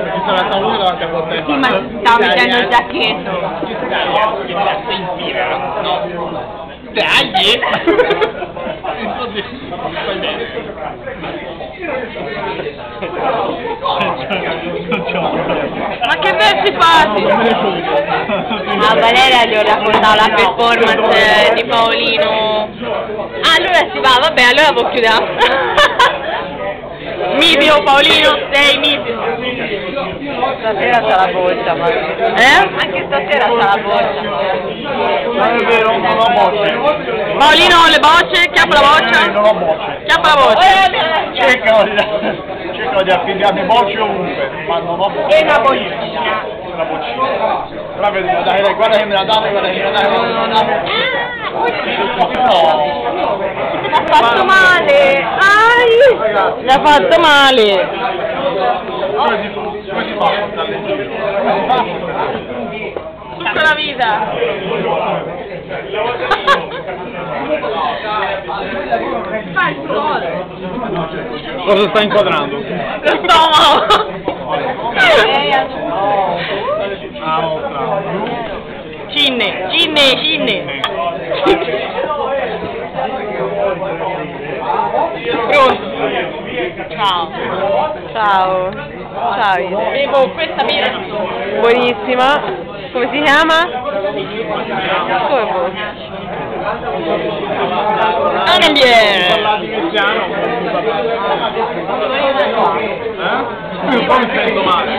Ci sono stato uno davanti a portare. Sì, ma stavo mettendo il giacchetto. Ci stai, che cazzo in fila? No. Dai! Fai bene. Ma che versi fatti? A Valeria gli ho raccontato la performance di Paolino. Ah, allora si va, vabbè, allora può chiudere. Mitico Paolino, sei mitico. Stasera c'ha la boccia, ma... Anche stasera c'ha la boccia. Non è vero, non ho bocce. Paolino, le bocce, chiappa la boccia. Non ho bocce. Chiappa la boccia. Cercano di affibbiarmi bocce ovunque, ma non ho bocce. E una boccina. Una boccina. Però vedo, dai, guarda che me la date, guarda che me la date. No. Mi ha fatto male. Ai! Mi ha fatto male. Come si fa a portarle in giro? Tutta la vita. Cosa sta inquadrando? Lo stomaco. Cinne, cinne, cinne. Pronto? Ciao. Ciao. Ciao. Bevo questa birra. Buonissima. Come si chiama? Come vuoi? Anelliere. Un po' mi sento male.